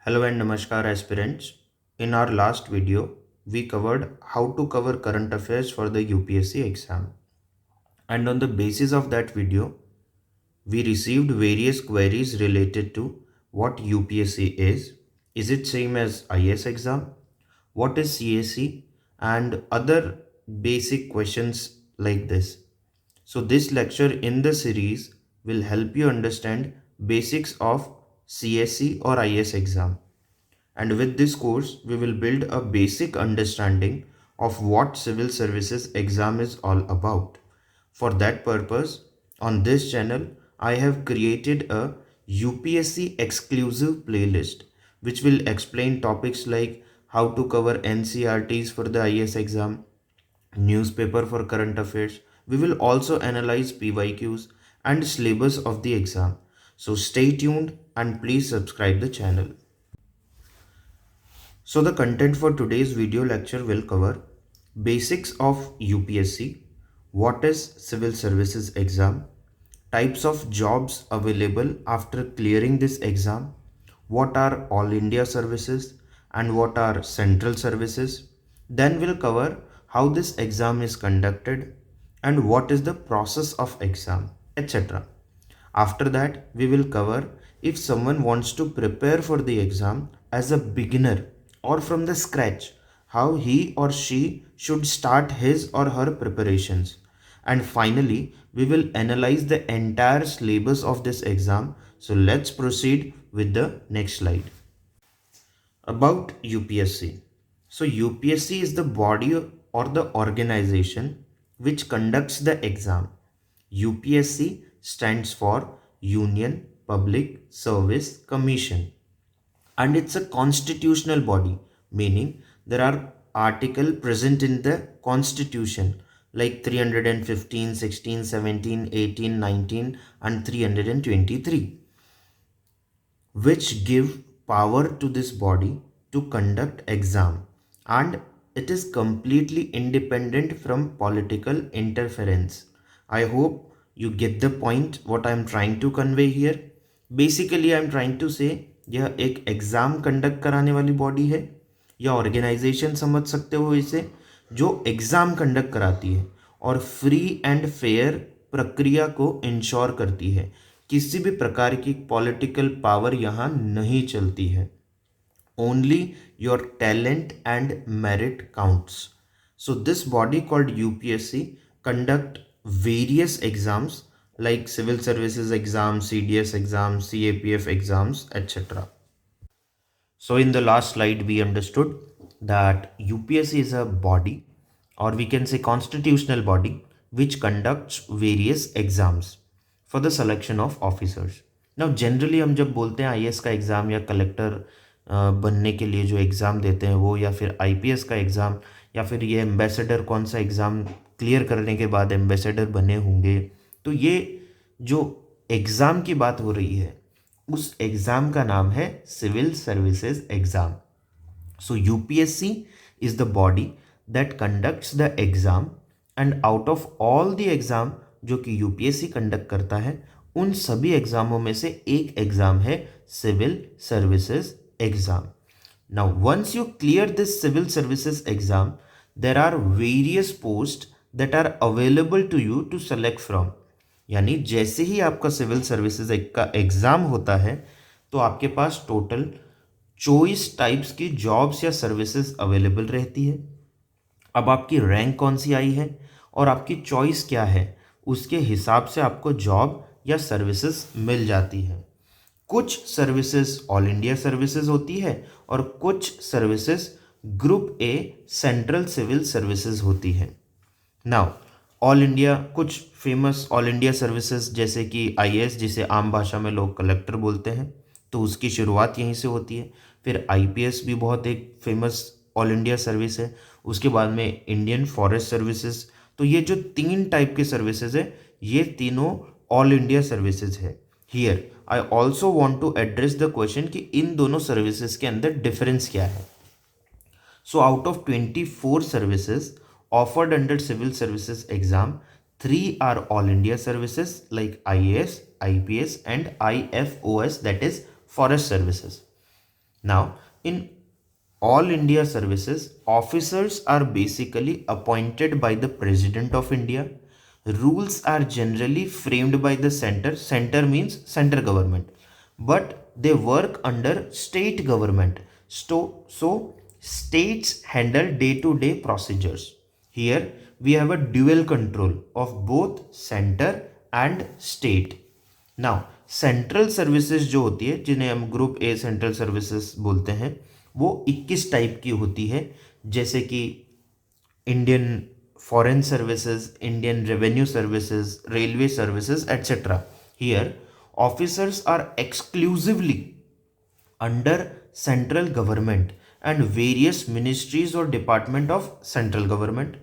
Hello and Namaskar aspirants. In our last video, we covered how to cover current affairs for the UPSC exam. And on the basis of that video, we received various queries related to what UPSC is it same as IS exam, what is CAC, and other basic questions like this. So this lecture in the series will help you understand basics of CSC or IS exam. And with this course, we will build a basic understanding of what civil services exam is all about. For that purpose, on this channel, I have created a UPSC exclusive playlist which will explain topics like how to cover NCRTs for the IS exam, newspaper for current affairs. We will also analyze PYQs and syllabus of the exam. So stay tuned and please subscribe the channel. So the content for today's video lecture will cover basics of UPSC, what is civil services exam, types of jobs available after clearing this exam, what are all India services and what are central services. Then we'll cover how this exam is conducted and what is the process of exam, etc. After that, we will cover if someone wants to prepare for the exam as a beginner or from the scratch, how he or she should start his or her preparations. And finally, we will analyze the entire syllabus of this exam. So let's proceed with the next slide. About UPSC. So UPSC is the body or the organization which conducts the exam. UPSC stands for Union Public Service Commission, and it's a constitutional body, meaning there are articles present in the constitution like 315, 16, 17, 18, 19 and 323, which give power to this body to conduct exam, and it is completely independent from political interference. I hope you get the point what I am trying to convey here. Basically I am trying to say यह एक exam conduct कराने वाली body है या organisation समझ सकते हो इसे, जो एग्जाम कंडक्ट कराती है और फ्री एंड फेयर प्रक्रिया को इंश्योर करती है। किसी भी प्रकार की पॉलिटिकल पावर यहाँ नहीं चलती है। Only your talent and merit counts. So this body called UPSC conduct various exams like civil services exam, CDS exam, CAPF exams, etc. So in the last slide we understood that UPSC is a body, or we can say constitutional body, which conducts various exams for the selection of officers. Now generally हम जब बोलते हैं IAS का exam या collector बनने के लिए जो एग्ज़ाम देते हैं वो, या फिर IPS का एग्ज़ाम, या फिर ये एम्बेसडर कौन सा एग्ज़ाम क्लियर करने के बाद एम्बेसडर बने होंगे, तो ये जो एग्ज़ाम की बात हो रही है उस एग्ज़ाम का नाम है civil services exam. So UPSC is the body that conducts the exam, and out of all the exam जो कि यूपीएससी कंडक्ट करता है, उन सभी एग्ज़ामों में से एक एग्ज़ाम है civil services exam. Now once you clear this civil services exam, there are various post that are available to you to select from. यानी जैसे ही आपका सिविल सर्विसेज का एग्ज़ाम होता है तो आपके पास टोटल 24 टाइप्स की जॉब्स या सर्विसेज अवेलेबल रहती है. अब आपकी रैंक कौन सी आई है और आपकी चॉइस क्या है, उसके हिसाब से आपको जॉब या सर्विसेज मिल जाती है. कुछ सर्विसेज ऑल इंडिया सर्विसेज होती है और कुछ services group A central civil services होती है. नाउ ऑल इंडिया, कुछ फेमस ऑल इंडिया सर्विसेज जैसे कि आईएएस, जिसे आम भाषा में लोग कलेक्टर बोलते हैं, तो उसकी शुरुआत यहीं से होती है. फिर आईपीएस भी बहुत एक फेमस ऑल इंडिया सर्विस है. उसके बाद में इंडियन फॉरेस्ट सर्विसेज. तो ये जो 3 टाइप के सर्विसेज है, ये तीनों ऑल इंडिया सर्विसेज है. Here I also want to address the question कि इन दोनों सर्विसेज के अंदर डिफरेंस क्या है. So out of 24 services offered under civil services exam, 3 are all India services like IAS, IPS and IFOS, that is forest services. Now in all India services, officers are basically appointed by the President of India. Rules are generally framed by the center. Center means center government, but they work under state government. So states handle day-to-day procedures. Here we have a dual control of both center and state. Now central services जो होती है, जिन्हें हम group A central services बोलते हैं, वो 21 type की होती है, जैसे कि Indian foreign services, Indian revenue services, railway services etcetera. Here officers are exclusively under central government and various ministries or department of central government.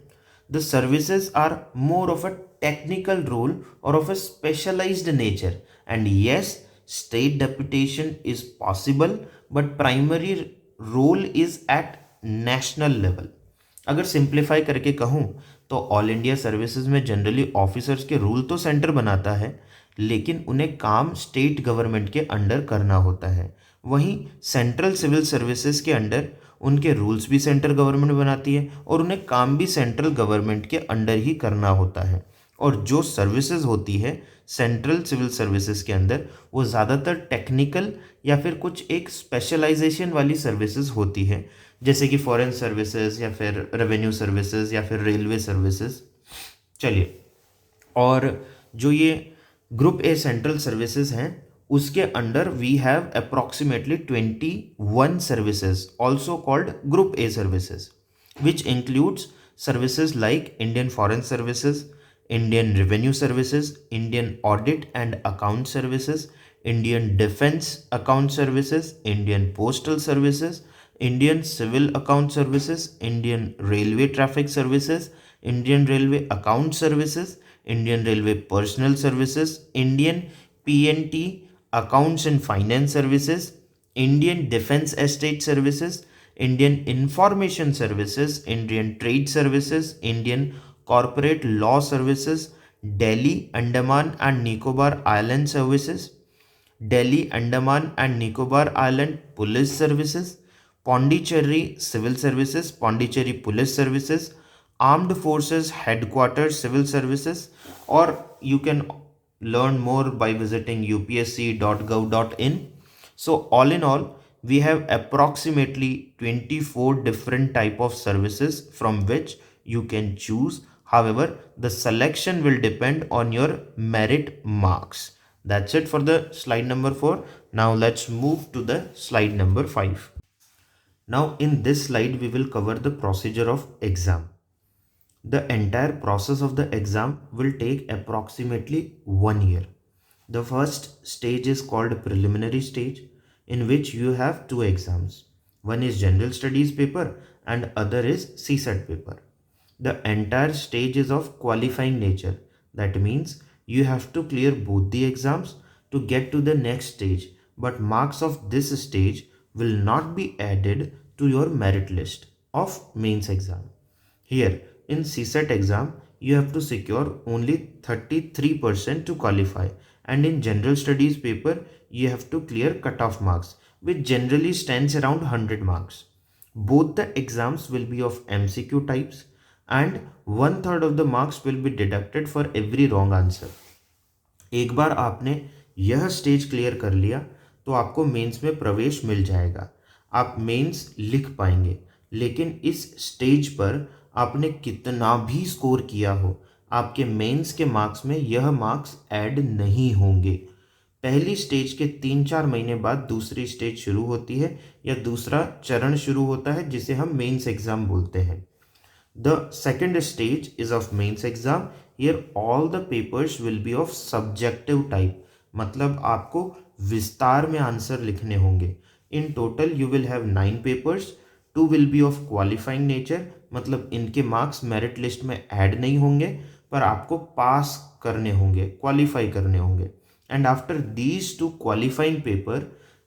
The services are more of a technical role or of a specialized nature, and yes, state deputation is possible, but primary role is at national level. अगर simplify करके कहूँ तो all India services में generally officers के rule तो centre बनाता है, लेकिन उन्हें काम स्टेट गवर्नमेंट के अंडर करना होता है. वहीं सेंट्रल सिविल सर्विसेज के अंडर उनके रूल्स भी सेंट्रल गवर्नमेंट बनाती है और उन्हें काम भी सेंट्रल गवर्नमेंट के अंडर ही करना होता है. और जो सर्विसेज होती है सेंट्रल सिविल सर्विसेज के अंदर, वो ज़्यादातर टेक्निकल या फिर कुछ एक स्पेशलाइजेशन वाली सर्विसेज होती है, जैसे कि फॉरेन सर्विसेज या फिर रेवेन्यू सर्विसेज या फिर रेलवे सर्विसेज. चलिए, और जो ये ग्रुप ए सेंट्रल सर्विसेज हैं, उसके under we have approximately 21 services also called group A services, which includes services like Indian foreign services, Indian revenue services, Indian audit and account services, Indian defence account services, Indian postal services, Indian civil account services, Indian railway traffic services, Indian railway account services, Indian railway personal services, Indian PNT accounts and finance services, Indian defence estate services, Indian information services, Indian trade services, Indian corporate law services, Delhi Andaman and Nicobar island services, Delhi Andaman and Nicobar island police services, Pondicherry Civil Services, Pondicherry Police Services, Armed Forces Headquarters Civil Services, or you can learn more by visiting upsc.gov.in. So all in all, we have approximately 24 different type of services from which you can choose. However, the selection will depend on your merit marks. That's it for the slide number 4. Now let's move to the slide number 5. Now in this slide we will cover the procedure of exam. The entire process of the exam will take approximately 1 year. The first stage is called preliminary stage, in which you have two exams. One is general studies paper and other is CSAT paper. The entire stage is of qualifying nature. That means you have to clear both the exams to get to the next stage, but marks of this stage will not be added to your merit list of mains exam. Here in CSAT exam, you have to secure only 33% to qualify, and in general studies paper, you have to clear cutoff marks, which generally stands around 100 marks. Both the exams will be of MCQ types, and 1/3 of the marks will be deducted for every wrong answer. एक बार आपने यह stage clear कर लिया तो आपको mains में प्रवेश मिल जाएगा, आप मेंस लिख पाएंगे. लेकिन इस स्टेज पर आपने कितना भी स्कोर किया हो, आपके मेंस के मार्क्स में यह मार्क्स ऐड नहीं होंगे. पहली स्टेज के 3-4 महीने बाद दूसरी स्टेज शुरू होती है या दूसरा चरण शुरू होता है, जिसे हम मेंस एग्जाम बोलते हैं. The second stage is of mains exam. Here all the papers will be of subjective type. मतलब आपको विस्तार में आंसर लिखने होंगे. In total you will have 9 papers. 2 will be of qualifying nature. मतलब इनके मार्क्स मेरिट लिस्ट में add नहीं होंगे, पर आपको पास करने होंगे, क्वालिफाई करने होंगे. And after these 2 qualifying paper,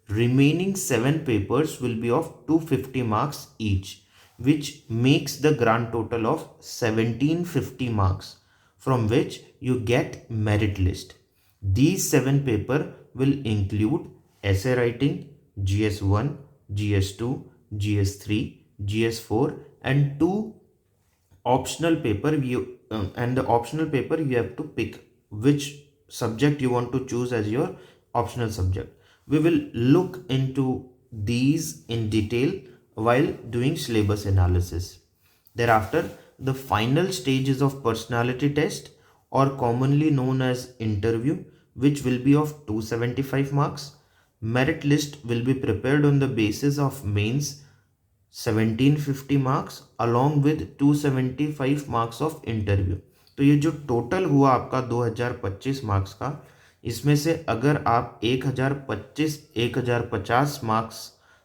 remaining 7 papers will be of 250 marks each, which makes the grand total of 1750 marks, from which you get merit list. These 7 paper will include essay writing, GS1, GS2, GS3, GS4, and two optional paper. And the optional paper you have to pick which subject you want to choose as your optional subject. We will look into these in detail while doing syllabus analysis. Thereafter, the final stages of personality test, or commonly known as interview, which will be of 275 marks. Merit list will be prepared on the basis of mains 1750 marks along with 275 marks of interview. तो ये जो total हुआ आपका 2025 marks का, इसमें से अगर आप 1050 मार्क्स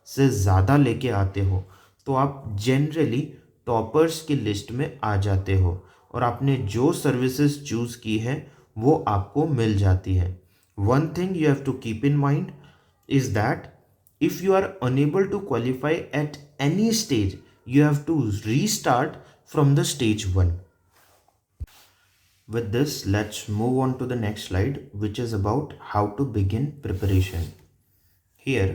से ज़्यादा लेके आते हो तो आप जनरली टॉपर्स की लिस्ट में आ जाते हो और आपने जो सर्विसेज चूज़ की है वो आपको मिल जाती है। One thing you have to keep in mind is that if you are unable to qualify at any stage, you have to restart from the stage 1. With this, let's move on to the next slide, which is about how to begin preparation. Here,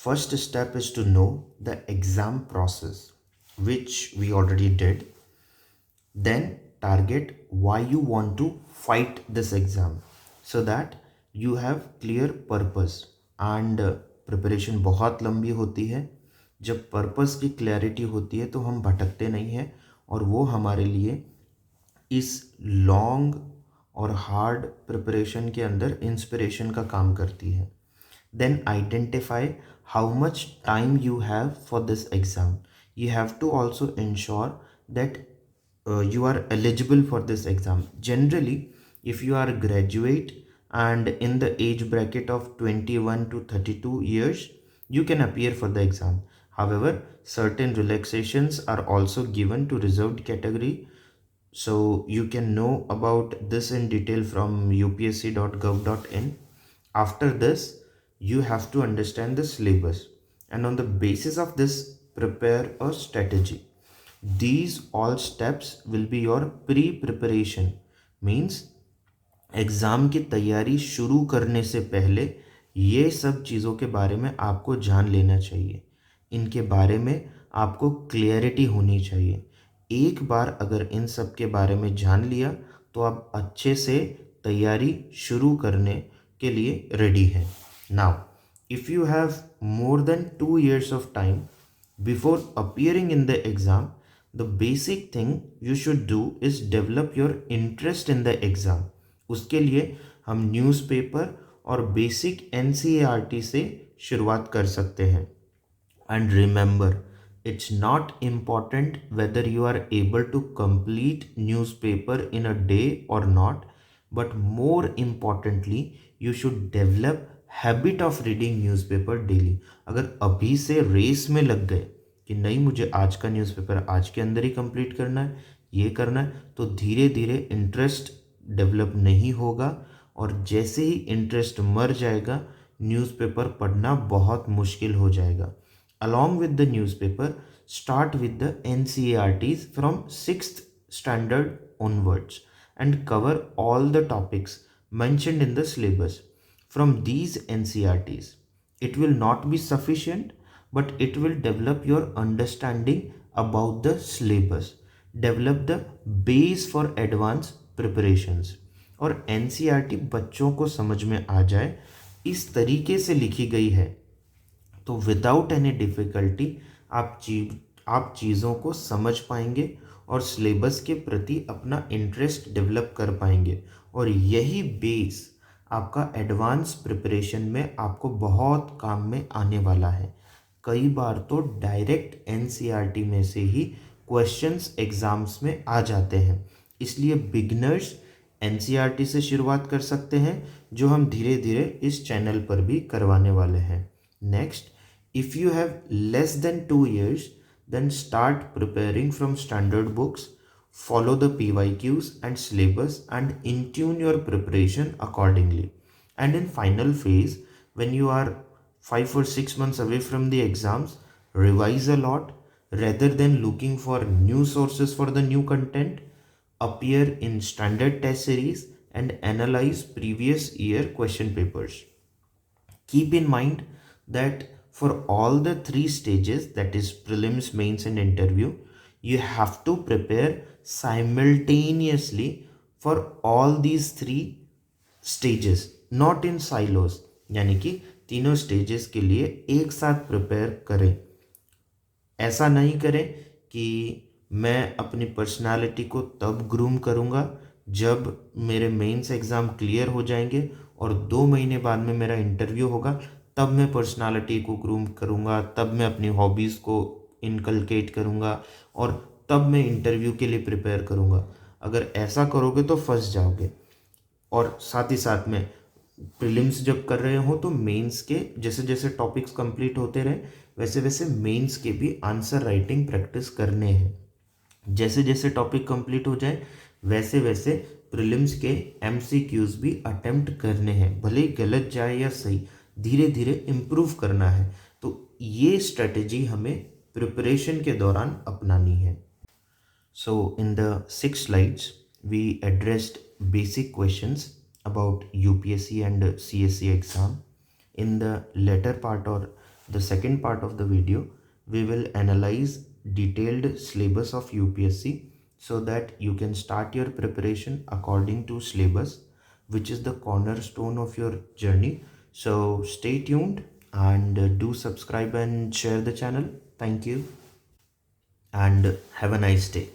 first step is to know the exam process, which we already did. Then target why you want to fight this exam so that you have clear purpose. And preparation बहुत लंबी होती है। जब purpose की clarity होती है तो हम भटकते नहीं हैं और वो हमारे लिए इस लॉन्ग और हार्ड प्रिपरेशन के अंदर इंस्पिरेशन का काम करती है। Then identify how much time you have for this exam. You have to also ensure that you are eligible for this exam. Generally, if you are graduate and in the age bracket of 21 to 32 years, you can appear for the exam. However, certain relaxations are also given to reserved category. So you can know about this in detail from upsc.gov.in. After this, you have to understand the syllabus, and on the basis of this, prepare a strategy. These all steps will be your pre-preparation. Means exam की तैयारी शुरू करने से पहले ये सब चीज़ों के बारे में आपको जान लेना चाहिए। इनके बारे में आपको क्लियरिटी होनी चाहिए। एक बार अगर इन सब के बारे में जान लिया तो आप अच्छे से तैयारी शुरू करने के लिए रेडी हैं। Now if you have more than 2 years of time before appearing in the exam, the basic thing you should do is develop your interest in the exam. उसके लिए हम न्यूज़पेपर और बेसिक NCERT से शुरुआत कर सकते हैं। And remember, it's not important whether you are able to complete newspaper in a day or not, but more importantly you should develop habit of reading newspaper daily. अगर अभी से race में लग गए कि नहीं मुझे आज का न्यूज़पेपर आज के अंदर ही कंप्लीट करना है, ये करना है, तो धीरे धीरे इंटरेस्ट डेवलप नहीं होगा और जैसे ही इंटरेस्ट मर जाएगा न्यूज़पेपर पढ़ना बहुत मुश्किल हो जाएगा। Along with the newspaper, start with the NCERTs from 6th standard onwards and cover all the topics mentioned in the syllabus. From these NCERTs, it will not be sufficient, but it will develop your understanding about the syllabus, develop the base for advanced preparations. और NCERT बच्चों को समझ में आ जाए इस तरीके से लिखी गई है तो विदाउट एनी डिफ़िकल्टी आप चीज़ों को समझ पाएंगे और सिलेबस के प्रति अपना इंटरेस्ट डेवलप कर पाएंगे और यही बेस आपका एडवांस प्रिपरेशन में आपको बहुत काम में आने वाला है। कई बार तो डायरेक्ट NCERT में से ही क्वेश्चंस एग्ज़ाम्स में आ जाते हैं, इसलिए बिगनर्स NCERT से शुरुआत कर सकते हैं जो हम धीरे धीरे इस चैनल पर भी करवाने वाले हैं। Next, if you have less than 2 years, then start preparing from standard books, follow the PYQs and syllabus and in-tune your preparation accordingly. And in final phase, when you are 5 or 6 months away from the exams, revise a lot rather than looking for new sources for the new content. Appear in standard test series and analyze previous year question papers. Keep in mind that for all the three stages, that is prelims, mains and interview, you have to prepare simultaneously for all these three stages, not in silos. यानी कि तीनों stages के लिए एक साथ prepare करें। ऐसा नहीं करें कि मैं अपनी पर्सनालिटी को तब ग्रूम करूँगा जब मेरे मेंस एग्ज़ाम क्लियर हो जाएंगे और 2 महीने बाद में मेरा इंटरव्यू होगा, तब मैं पर्सनालिटी को ग्रूम करूँगा, तब मैं अपनी हॉबीज़ को इनकलकेट करूँगा और तब मैं इंटरव्यू के लिए प्रिपेयर करूँगा। अगर ऐसा करोगे तो फंस जाओगे। और साथ ही साथ में प्रीलिम्स जब कर रहे हो तो मेंस के जैसे जैसे टॉपिक्स कंप्लीट होते रहे वैसे वैसे मेंस के भी आंसर राइटिंग प्रैक्टिस करने हैं। जैसे जैसे टॉपिक कंप्लीट हो जाए वैसे वैसे प्रीलिम्स के एमसीक्यूज भी अटेम्प्ट करने हैं, भले ही गलत जाए या सही, धीरे धीरे इम्प्रूव करना है। तो ये स्ट्रेटेजी हमें प्रिपरेशन के दौरान अपनानी है। So in the 6 slides, we addressed basic questions about UPSC and CSC exam. In the later part or the second part of the video, we will analyze detailed syllabus of UPSC so that you can start your preparation according to syllabus, which is the cornerstone of your journey. So stay tuned and do subscribe and share the channel. Thank you and have a nice day.